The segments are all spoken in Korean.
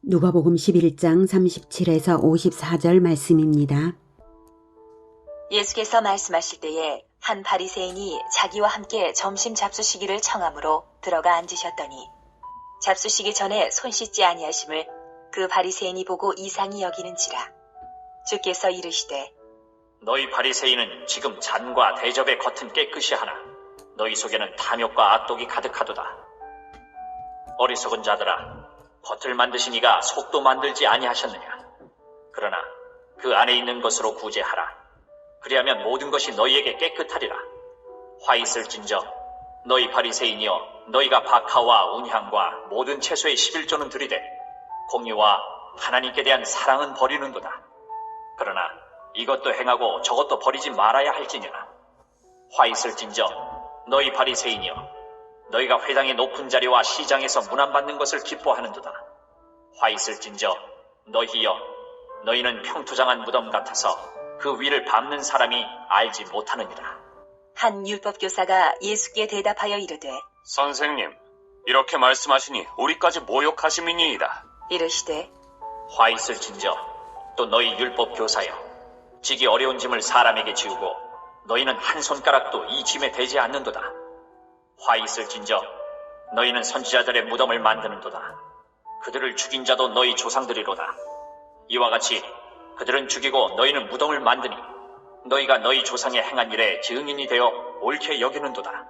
누가복음 11장 37에서 54절 말씀입니다. 예수께서 말씀하실 때에 한 바리새인이 자기와 함께 점심 잡수시기를 청함으로 들어가 앉으셨더니 잡수시기 전에 손 씻지 아니하심을 그 바리새인이 보고 이상히 여기는지라. 주께서 이르시되 너희 바리새인은 지금 잔과 대접의 겉은 깨끗이 하나 너희 속에는 탐욕과 악독이 가득하도다. 어리석은 자들아, 겉을 만드신 이가 속도 만들지 아니하셨느냐. 그러나 그 안에 있는 것으로 구제하라. 그리하면 모든 것이 너희에게 깨끗하리라. 화 있을진저 너희 바리새인이여, 너희가 박하와 운향과 모든 채소의 11조는 들이되 공의와 하나님께 대한 사랑은 버리는도다. 그러나 이것도 행하고 저것도 버리지 말아야 할지니라. 화 있을진저 너희 바리새인이여, 너희가 회당의 높은 자리와 시장에서 문안받는 것을 기뻐하는도다. 화 있을진저 너희여, 너희는 평토장한 무덤 같아서 그 위를 밟는 사람이 알지 못하느니라. 한 율법교사가 예수께 대답하여 이르되 선생님, 이렇게 말씀하시니 우리까지 모욕하심이니이다. 이르시되 화 있을진저 또 너희 율법 교사여, 지기 어려운 짐을 사람에게 지우고 너희는 한 손가락도 이 짐에 대지 않는도다. 화 있을진저 너희는 선지자들의 무덤을 만드는도다. 그들을 죽인 자도 너희 조상들이로다. 이와 같이 그들은 죽이고 너희는 무덤을 만드니 너희가 너희 조상의 행한 일에 증인이 되어 옳게 여기는도다.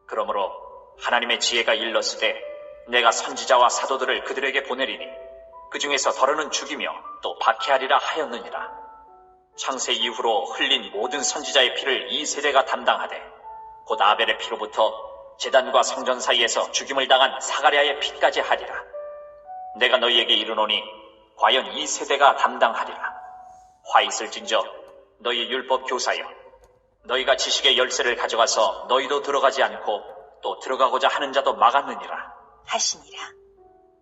그러므로 하나님의 지혜가 일렀으되 내가 선지자와 사도들을 그들에게 보내리니 그 중에서 더러는 죽이며 또 박해하리라 하였느니라. 창세 이후로 흘린 모든 선지자의 피를 이 세대가 담당하되 곧 아벨의 피로부터 제단과 성전 사이에서 죽임을 당한 사가랴의 피까지 하리라. 내가 너희에게 이르노니 과연 이 세대가 담당하리라. 화 있을진저 너희 율법 교사여, 너희가 지식의 열쇠를 가져가서 너희도 들어가지 않고 또 들어가고자 하는 자도 막았느니라 하시니라.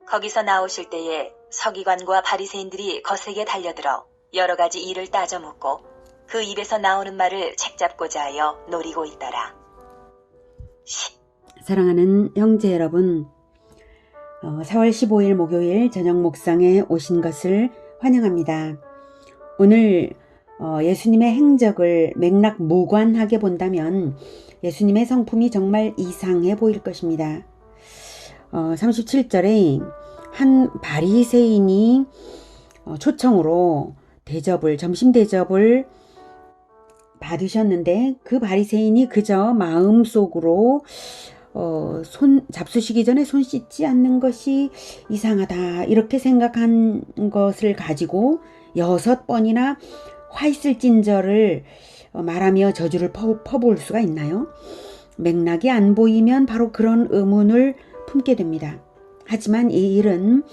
거기서 나오실 때에 서기관과 바리새인들이 거세게 달려들어 여러 가지 일을 따져 묻고 그 입에서 나오는 말을 책잡고자 하여 노리고 있더라. 사랑하는 형제 여러분, 4월 15일 목요일 저녁 묵상에 오신 것을 환영합니다. 오늘 예수님의 행적을 맥락 무관하게 본다면 예수님의 성품이 정말 이상해 보일 것입니다. 37절에 한 바리새인이 초청으로 점심 대접을 받으셨는데 그 바리새인이 그저 마음속으로 잡수시기 전에 손 씻지 않는 것이 이상하다 이렇게 생각한 것을 가지고 6번이나 화 있을진저를 말하며 저주를 퍼부을 수가 있나요? 맥락이 안 보이면 바로 그런 의문을 품게 됩니다. 하지만 이 일은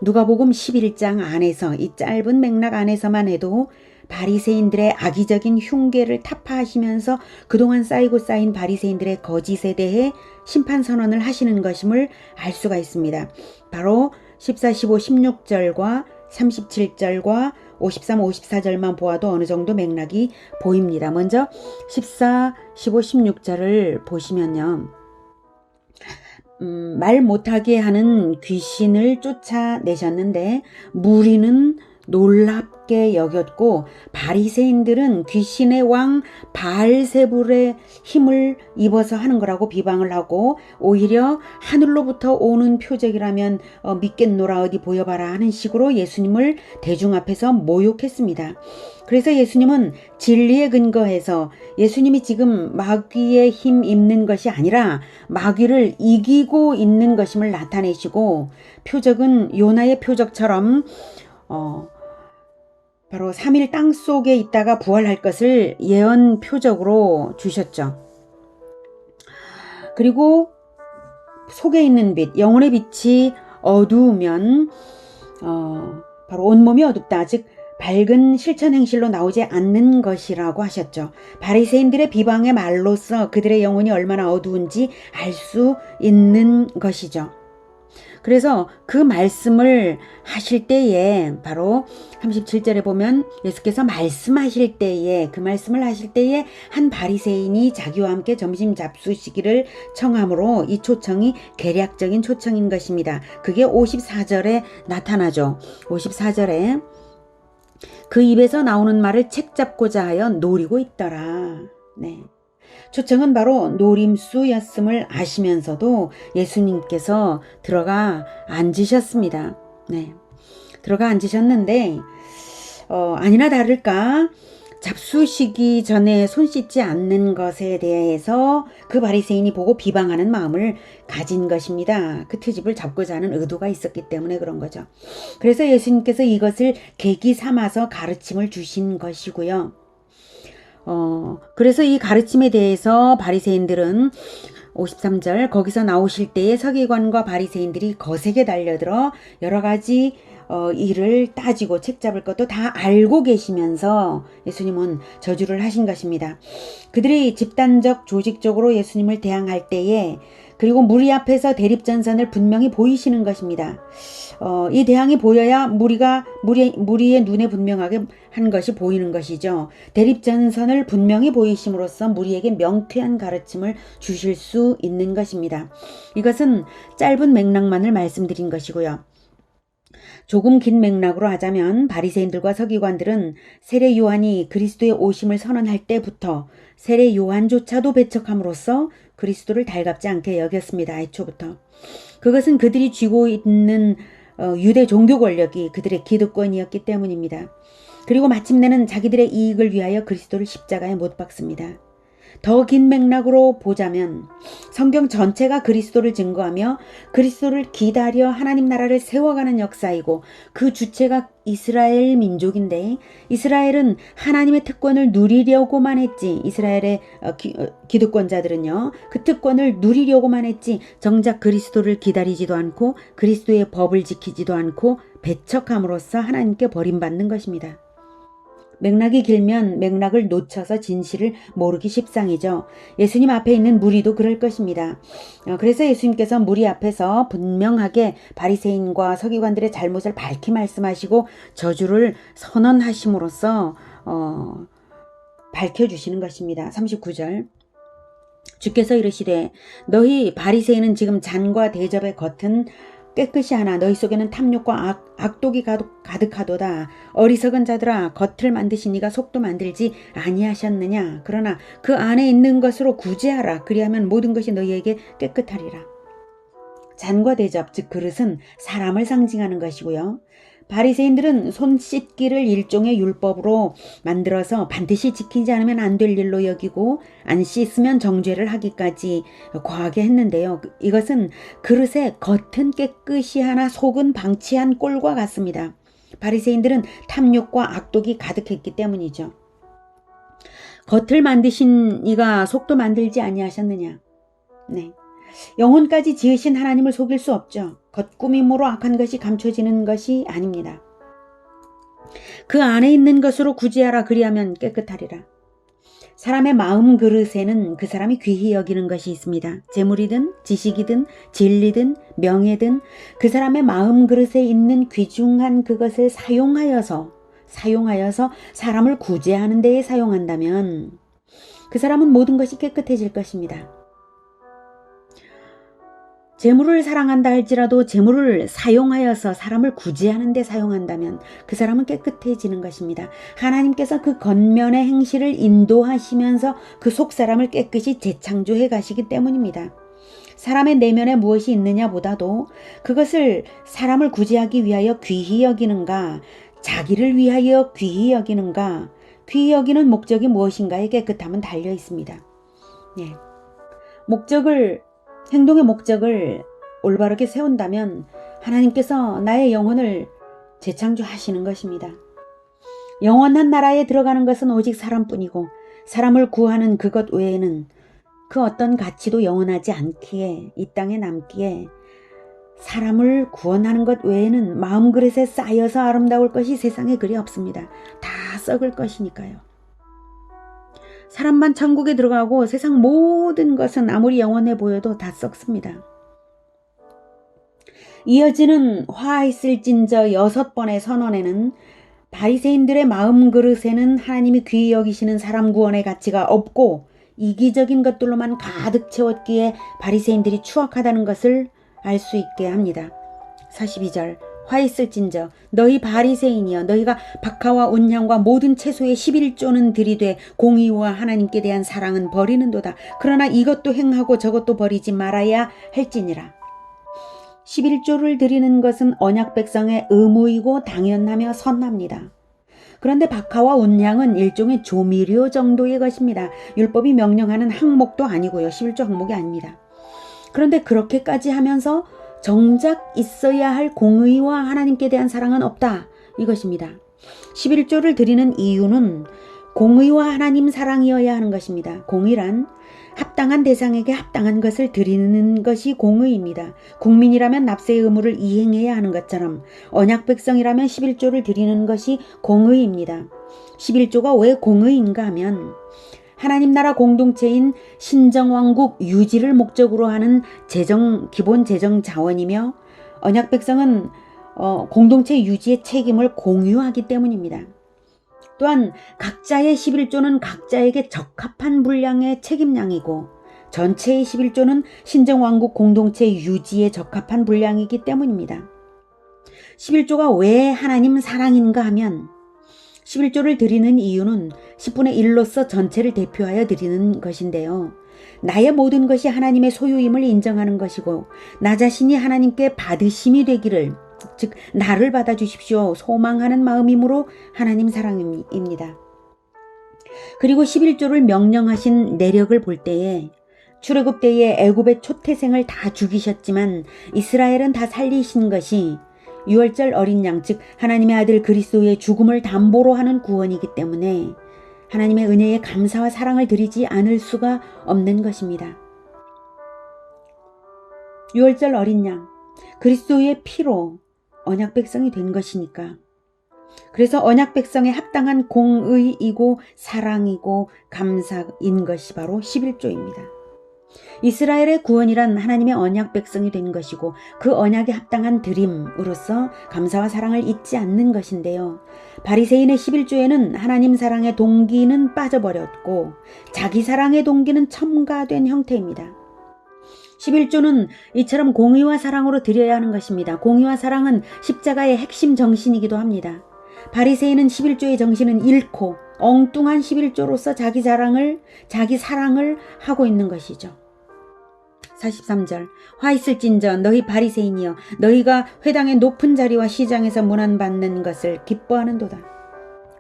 누가복음 11장 안에서, 이 짧은 맥락 안에서만 해도 바리새인들의 악의적인 흉계를 타파하시면서 그동안 쌓이고 쌓인 바리새인들의 거짓에 대해 심판선언을 하시는 것임을 알 수가 있습니다. 바로 14, 15, 16절과 37절과 53, 54절만 보아도 어느 정도 맥락이 보입니다. 먼저 14, 15, 16절을 보시면요. 말 못하게 하는 귀신을 쫓아내셨는데 무리는 놀랍게 여겼고 바리새인들은 귀신의 왕 바알세불의 힘을 입어서 하는 거라고 비방을 하고 오히려 하늘로부터 오는 표적이라면 믿겠노라 어디 보여봐라 하는 식으로 예수님을 대중 앞에서 모욕했습니다. 그래서 예수님은 진리에 근거해서 예수님이 지금 마귀의 힘 입는 것이 아니라 마귀를 이기고 있는 것임을 나타내시고 표적은 요나의 표적처럼 바로 3일 땅 속에 있다가 부활할 것을 예언 표적으로 주셨죠. 그리고 속에 있는 빛, 영혼의 빛이 어두우면 바로 온몸이 어둡다. 즉 밝은 실천 행실로 나오지 않는 것이라고 하셨죠. 바리새인들의 비방의 말로써 그들의 영혼이 얼마나 어두운지 알 수 있는 것이죠. 그래서 그 말씀을 하실 때에 바로 37절에 보면 예수께서 말씀하실 때에 그 말씀을 하실 때에 한 바리새인이 자기와 함께 점심 잡수시기를 청함으로 이 초청이 계략적인 초청인 것입니다. 그게 54절에 나타나죠. 54절에 그 입에서 나오는 말을 책잡고자 하여 노리고 있더라. 네. 초청은 바로 노림수였음을 아시면서도 예수님께서 들어가 앉으셨습니다. 네. 들어가 앉으셨는데 아니나 다를까 잡수시기 전에 손 씻지 않는 것에 대해서 그 바리새인이 보고 비방하는 마음을 가진 것입니다. 그 트집을 잡고자 하는 의도가 있었기 때문에 그런 거죠. 그래서 예수님께서 이것을 계기 삼아서 가르침을 주신 것이고요. 그래서 이 가르침에 대해서 바리새인들은 53절 거기서 나오실 때에 서기관과 바리새인들이 거세게 달려들어 여러 가지 일을 따지고 책잡을 것도 다 알고 계시면서 예수님은 저주를 하신 것입니다. 그들이 집단적 조직적으로 예수님을 대항할 때에 그리고 무리 앞에서 대립전선을 분명히 보이시는 것입니다. 이 대항이 보여야 무리의 눈에 분명하게 한 것이 보이는 것이죠. 대립전선을 분명히 보이심으로써 무리에게 명쾌한 가르침을 주실 수 있는 것입니다. 이것은 짧은 맥락만을 말씀드린 것이고요. 조금 긴 맥락으로 하자면 바리새인들과 서기관들은 세례 요한이 그리스도의 오심을 선언할 때부터 세례 요한조차도 배척함으로써 그리스도를 달갑지 않게 여겼습니다. 애초부터. 그것은 그들이 쥐고 있는 유대 종교 권력이 그들의 기득권이었기 때문입니다. 그리고 마침내는 자기들의 이익을 위하여 그리스도를 십자가에 못 박습니다. 더 긴 맥락으로 보자면 성경 전체가 그리스도를 증거하며 그리스도를 기다려 하나님 나라를 세워가는 역사이고 그 주체가 이스라엘 민족인데 이스라엘은 하나님의 특권을 누리려고만 했지 이스라엘의 기득권자들은요 그 특권을 누리려고만 했지 정작 그리스도를 기다리지도 않고 그리스도의 법을 지키지도 않고 배척함으로써 하나님께 버림받는 것입니다. 맥락이 길면 맥락을 놓쳐서 진실을 모르기 십상이죠. 예수님 앞에 있는 무리도 그럴 것입니다. 그래서 예수님께서 무리 앞에서 분명하게 바리새인과 서기관들의 잘못을 밝히 말씀하시고 저주를 선언하심으로써 밝혀주시는 것입니다. 39절 주께서 이르시되 너희 바리새인은 지금 잔과 대접의 겉은 깨끗이 하나 너희 속에는 탐욕과 악독이 가득하도다. 어리석은 자들아 겉을 만드시니가 속도 만들지 아니하셨느냐. 그러나 그 안에 있는 것으로 구제하라. 그리하면 모든 것이 너희에게 깨끗하리라. 잔과 대접 즉 그릇은 사람을 상징하는 것이고요. 바리새인들은 손 씻기를 일종의 율법으로 만들어서 반드시 지키지 않으면 안 될 일로 여기고 안 씻으면 정죄를 하기까지 과하게 했는데요. 이것은 그릇의 겉은 깨끗이 하나 속은 방치한 꼴과 같습니다. 바리새인들은 탐욕과 악독이 가득했기 때문이죠. 겉을 만드신 이가 속도 만들지 아니하셨느냐. 네. 영혼까지 지으신 하나님을 속일 수 없죠. 겉꾸밈으로 악한 것이 감춰지는 것이 아닙니다. 그 안에 있는 것으로 구제하라. 그리하면 깨끗하리라. 사람의 마음 그릇에는 그 사람이 귀히 여기는 것이 있습니다. 재물이든 지식이든 진리든 명예든 그 사람의 마음 그릇에 있는 귀중한 그것을 사용하여서 사람을 구제하는 데에 사용한다면 그 사람은 모든 것이 깨끗해질 것입니다. 재물을 사랑한다 할지라도 재물을 사용하여서 사람을 구제하는 데 사용한다면 그 사람은 깨끗해지는 것입니다. 하나님께서 그 겉면의 행실을 인도하시면서 그 속 사람을 깨끗이 재창조해 가시기 때문입니다. 사람의 내면에 무엇이 있느냐 보다도 그것을 사람을 구제하기 위하여 귀히 여기는가 자기를 위하여 귀히 여기는가 귀히 여기는 목적이 무엇인가에 깨끗함은 달려 있습니다. 예. 행동의 목적을 올바르게 세운다면 하나님께서 나의 영혼을 재창조하시는 것입니다. 영원한 나라에 들어가는 것은 오직 사람뿐이고 사람을 구하는 그것 외에는 그 어떤 가치도 영원하지 않기에 이 땅에 남기에 사람을 구원하는 것 외에는 마음 그릇에 쌓여서 아름다울 것이 세상에 그리 없습니다. 다 썩을 것이니까요. 사람만 천국에 들어가고 세상 모든 것은 아무리 영원해 보여도 다 썩습니다. 이어지는 화 있을진저 6번의 선언에는 바리새인들의 마음 그릇에는 하나님이 귀히 여기시는 사람 구원의 가치가 없고 이기적인 것들로만 가득 채웠기에 바리새인들이 추악하다는 것을 알 수 있게 합니다. 42절 화 있을진저 너희 바리새인이여 너희가 박하와 온향과 모든 채소의 11조는 들이되 공의와 하나님께 대한 사랑은 버리는도다. 그러나 이것도 행하고 저것도 버리지 말아야 할지니라. 11조를 드리는 것은 언약 백성의 의무이고 당연하며 선합니다. 그런데 박하와 온향은 일종의 조미료 정도의 것입니다. 율법이 명령하는 항목도 아니고요. 11조 항목이 아닙니다. 그런데 그렇게까지 하면서 정작 있어야 할 공의와 하나님께 대한 사랑은 없다. 이것입니다. 11조를 드리는 이유는 공의와 하나님 사랑이어야 하는 것입니다. 공의란 합당한 대상에게 합당한 것을 드리는 것이 공의입니다. 국민이라면 납세의 의무를 이행해야 하는 것처럼 언약 백성이라면 11조를 드리는 것이 공의입니다. 11조가 왜 공의인가 하면 하나님 나라 공동체인 신정왕국 유지를 목적으로 하는 기본 재정 자원이며 언약 백성은 공동체 유지의 책임을 공유하기 때문입니다. 또한 각자의 11조는 각자에게 적합한 분량의 책임량이고 전체의 11조는 신정왕국 공동체 유지에 적합한 분량이기 때문입니다. 11조가 왜 하나님 사랑인가 하면 11조를 드리는 이유는 10분의 1로서 전체를 대표하여 드리는 것인데요. 나의 모든 것이 하나님의 소유임을 인정하는 것이고 나 자신이 하나님께 받으심이 되기를 즉 나를 받아주십시오 소망하는 마음이므로 하나님 사랑입니다. 그리고 11조를 명령하신 내력을 볼 때에 출애굽 때에 애굽의 초태생을 다 죽이셨지만 이스라엘은 다 살리신 것이 유월절 어린 양 즉 하나님의 아들 그리스도의 죽음을 담보로 하는 구원이기 때문에 하나님의 은혜에 감사와 사랑을 드리지 않을 수가 없는 것입니다. 유월절 어린 양 그리스도의 피로 언약 백성이 된 것이니까. 그래서 언약 백성에 합당한 공의이고 사랑이고 감사인 것이 바로 11조입니다. 이스라엘의 구원이란 하나님의 언약 백성이 된 것이고 그 언약에 합당한 드림으로써 감사와 사랑을 잊지 않는 것인데요. 바리새인의 11조에는 하나님 사랑의 동기는 빠져버렸고 자기 사랑의 동기는 첨가된 형태입니다. 11조는 이처럼 공의와 사랑으로 드려야 하는 것입니다. 공의와 사랑은 십자가의 핵심 정신이기도 합니다. 바리새인은 11조의 정신은 잃고 엉뚱한 11조로서 자기 사랑을 하고 있는 것이죠. 43절 화 있을진저 너희 바리새인이여 너희가 회당의 높은 자리와 시장에서 문안받는 것을 기뻐하는도다.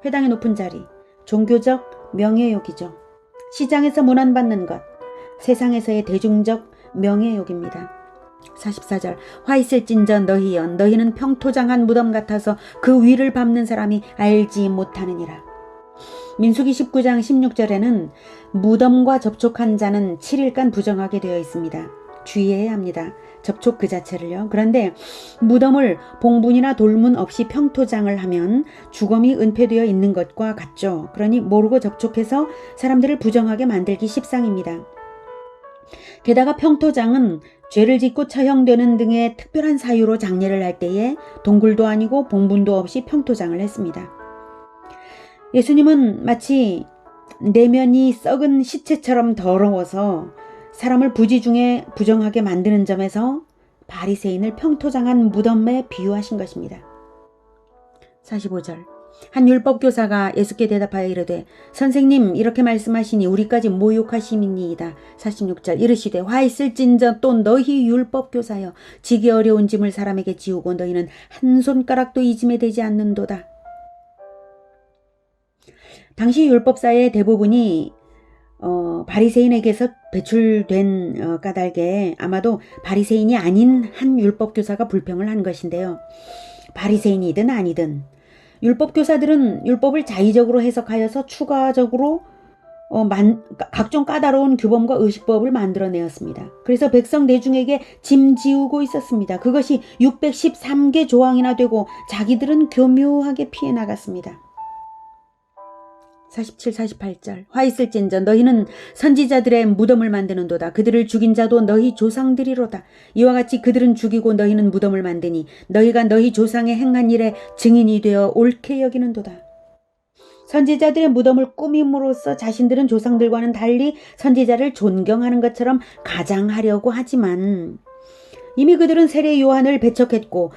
회당의 높은 자리 종교적 명예욕이죠. 시장에서 문안받는 것 세상에서의 대중적 명예욕입니다. 44절 화 있을진저 너희여 너희는 평토장한 무덤 같아서 그 위를 밟는 사람이 알지 못하느니라. 민수기 19장 16절에는 무덤과 접촉한 자는 7일간 부정하게 되어 있습니다. 주의해야 합니다. 접촉 그 자체를요. 그런데 무덤을 봉분이나 돌문 없이 평토장을 하면 주검이 은폐되어 있는 것과 같죠. 그러니 모르고 접촉해서 사람들을 부정하게 만들기 십상입니다. 게다가 평토장은 죄를 짓고 처형되는 등의 특별한 사유로 장례를 할 때에 동굴도 아니고 봉분도 없이 평토장을 했습니다. 예수님은 마치 내면이 썩은 시체처럼 더러워서 사람을 부지 중에 부정하게 만드는 점에서 바리새인을 평토장한 무덤에 비유하신 것입니다. 45절 한 율법교사가 예수께 대답하여 이르되 선생님 이렇게 말씀하시니 우리까지 모욕하심이니이다. 46절 이르시되 화 있을진저 또 너희 율법교사여 지기 어려운 짐을 사람에게 지우고 너희는 한 손가락도 이 짐에 대지 않는도다. 당시 율법사의 대부분이 바리새인에게서 배출된 까닭에 아마도 바리새인이 아닌 한 율법교사가 불평을 한 것인데요. 바리새인이든 아니든 율법교사들은 율법을 자의적으로 해석하여서 추가적으로 각종 까다로운 규범과 의식법을 만들어내었습니다. 그래서 백성 대중에게 짐 지우고 있었습니다. 그것이 613개 조항이나 되고 자기들은 교묘하게 피해 나갔습니다. 47, 48절. 화 있을진저 너희는 선지자들의 무덤을 만드는도다. 그들을 죽인 자도 너희 조상들이로다. 이와 같이 그들은 죽이고 너희는 무덤을 만드니 너희가 너희 조상의 행한 일에 증인이 되어 옳게 여기는도다. 선지자들의 무덤을 꾸밈으로써 자신들은 조상들과는 달리 선지자를 존경하는 것처럼 가장하려고 하지만 이미 그들은 세례 요한을 배척했고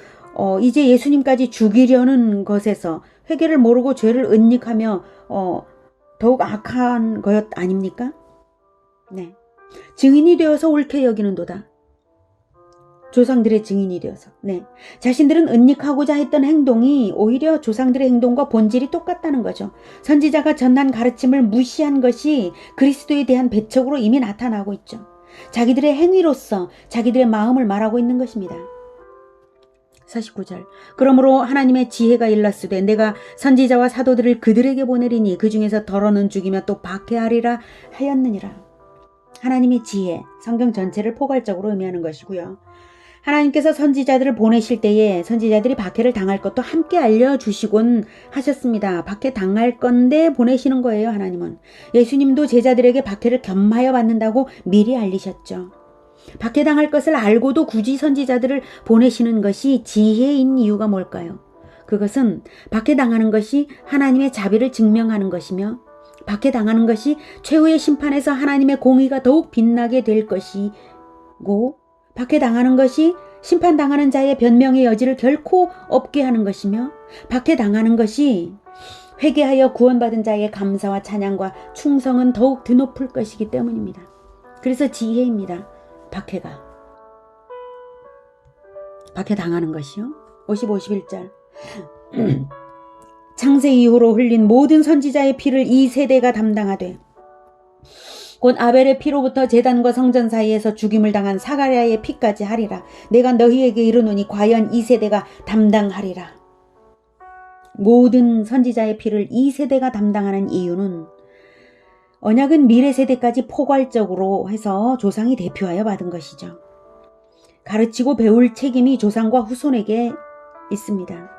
이제 예수님까지 죽이려는 것에서 회개를 모르고 죄를 은닉하며 더욱 악한 것 아닙니까? 네. 증인이 되어서 옳게 여기는도다. 조상들의 증인이 되어서. 네. 자신들은 은닉하고자 했던 행동이 오히려 조상들의 행동과 본질이 똑같다는 거죠. 선지자가 전한 가르침을 무시한 것이 그리스도에 대한 배척으로 이미 나타나고 있죠. 자기들의 행위로서 자기들의 마음을 말하고 있는 것입니다. 49절. 그러므로 하나님의 지혜가 일렀으되 내가 선지자와 사도들을 그들에게 보내리니 그 중에서 더러는 죽이며 또 박해하리라 하였느니라. 하나님의 지혜, 성경 전체를 포괄적으로 의미하는 것이고요. 하나님께서 선지자들을 보내실 때에 선지자들이 박해를 당할 것도 함께 알려주시곤 하셨습니다. 박해 당할 건데 보내시는 거예요. 하나님은. 예수님도 제자들에게 박해를 겸하여 받는다고 미리 알리셨죠. 박해당할 것을 알고도 굳이 선지자들을 보내시는 것이 지혜인 이유가 뭘까요? 그것은 박해당하는 것이 하나님의 자비를 증명하는 것이며 박해당하는 것이 최후의 심판에서 하나님의 공의가 더욱 빛나게 될 것이고 박해당하는 것이 심판당하는 자의 변명의 여지를 결코 없게 하는 것이며 박해당하는 것이 회개하여 구원받은 자의 감사와 찬양과 충성은 더욱 드높을 것이기 때문입니다. 그래서 지혜입니다. 박해당하는 것이요. 50, 51절. 창세 이후로 흘린 모든 선지자의 피를 이 세대가 담당하되 곧 아벨의 피로부터 제단과 성전 사이에서 죽임을 당한 사가랴의 피까지 하리라. 내가 너희에게 이르노니 과연 이 세대가 담당하리라. 모든 선지자의 피를 이 세대가 담당하는 이유는 언약은 미래 세대까지 포괄적으로 해서 조상이 대표하여 받은 것이죠. 가르치고 배울 책임이 조상과 후손에게 있습니다.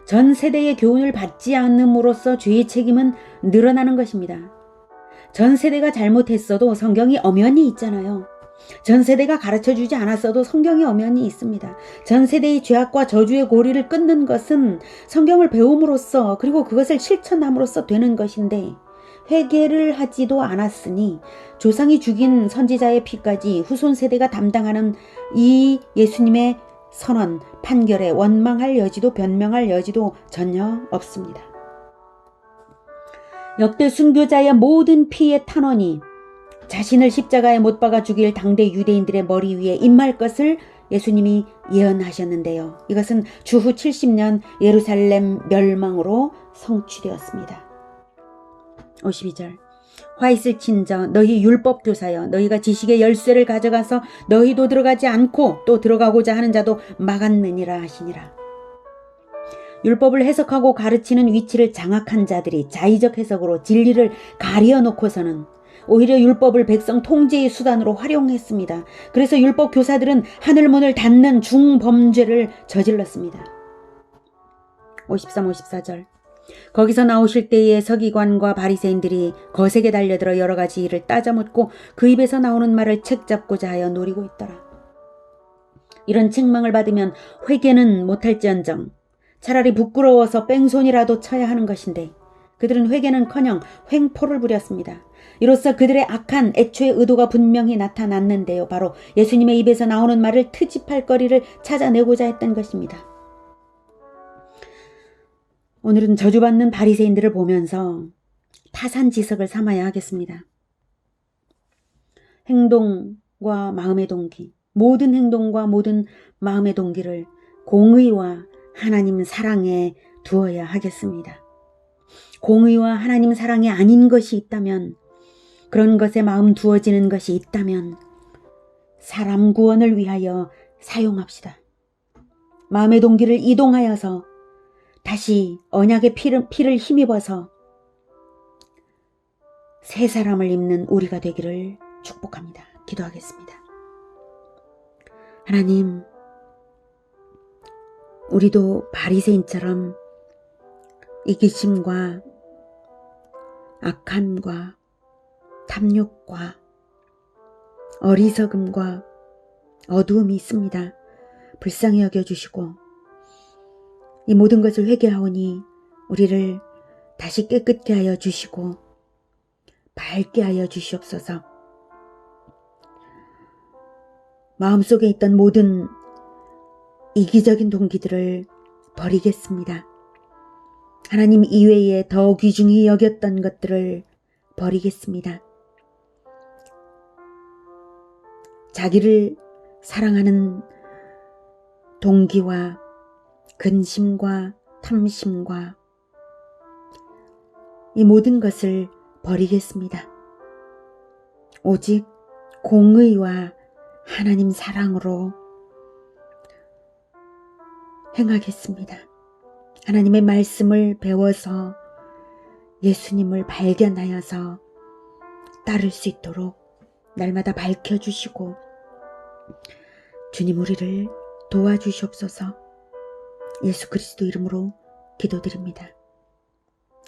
전 세대의 교훈을 받지 않음으로써 죄의 책임은 늘어나는 것입니다. 전 세대가 잘못했어도 성경이 엄연히 있잖아요. 전 세대가 가르쳐주지 않았어도 성경이 엄연히 있습니다. 전 세대의 죄악과 저주의 고리를 끊는 것은 성경을 배움으로써 그리고 그것을 실천함으로써 되는 것인데 회개를 하지도 않았으니 조상이 죽인 선지자의 피까지 후손 세대가 담당하는 이 예수님의 선언, 판결에 원망할 여지도 변명할 여지도 전혀 없습니다. 역대 순교자의 모든 피의 탄원이 자신을 십자가에 못 박아 죽일 당대 유대인들의 머리 위에 임할 것을 예수님이 예언하셨는데요. 이것은 주후 70년 예루살렘 멸망으로 성취되었습니다. 52절. 화 있을진저 너희 율법 교사여 너희가 지식의 열쇠를 가져가서 너희도 들어가지 않고 또 들어가고자 하는 자도 막았느니라 하시니라. 율법을 해석하고 가르치는 위치를 장악한 자들이 자의적 해석으로 진리를 가려놓고서는 오히려 율법을 백성 통제의 수단으로 활용했습니다. 그래서 율법 교사들은 하늘문을 닫는 중범죄를 저질렀습니다. 53, 54절. 거기서 나오실 때에 서기관과 바리새인들이 거색에 달려들어 여러 가지 일을 따져묻고 그 입에서 나오는 말을 책잡고자 하여 노리고 있더라. 이런 책망을 받으면 회개는 못할지언정 차라리 부끄러워서 뺑소니라도 쳐야 하는 것인데 그들은 회개는커녕 횡포를 부렸습니다. 이로써 그들의 악한 애초의 의도가 분명히 나타났는데요. 바로 예수님의 입에서 나오는 말을 트집할 거리를 찾아내고자 했던 것입니다. 오늘은 저주받는 바리새인들을 보면서 타산지석을 삼아야 하겠습니다. 행동과 마음의 동기, 모든 행동과 모든 마음의 동기를 공의와 하나님 사랑에 두어야 하겠습니다. 공의와 하나님 사랑이 아닌 것이 있다면, 그런 것에 마음 두어지는 것이 있다면 사람 구원을 위하여 사용합시다. 마음의 동기를 이동하여서 다시 언약의 피를 힘입어서 새 사람을 입는 우리가 되기를 축복합니다. 기도하겠습니다. 하나님, 우리도 바리새인처럼 이기심과 악함과 탐욕과 어리석음과 어두움이 있습니다. 불쌍히 여겨주시고 이 모든 것을 회개하오니 우리를 다시 깨끗게 하여 주시고 밝게 하여 주시옵소서. 마음속에 있던 모든 이기적인 동기들을 버리겠습니다. 하나님 이외에 더 귀중히 여겼던 것들을 버리겠습니다. 자기를 사랑하는 동기와 근심과 탐심과 이 모든 것을 버리겠습니다. 오직 공의와 하나님 사랑으로 행하겠습니다. 하나님의 말씀을 배워서 예수님을 발견하여서 따를 수 있도록 날마다 밝혀주시고 주님 우리를 도와주시옵소서. 예수 그리스도 이름으로 기도드립니다.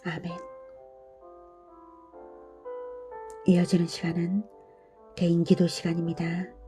아멘. 이어지는 시간은 개인 기도 시간입니다.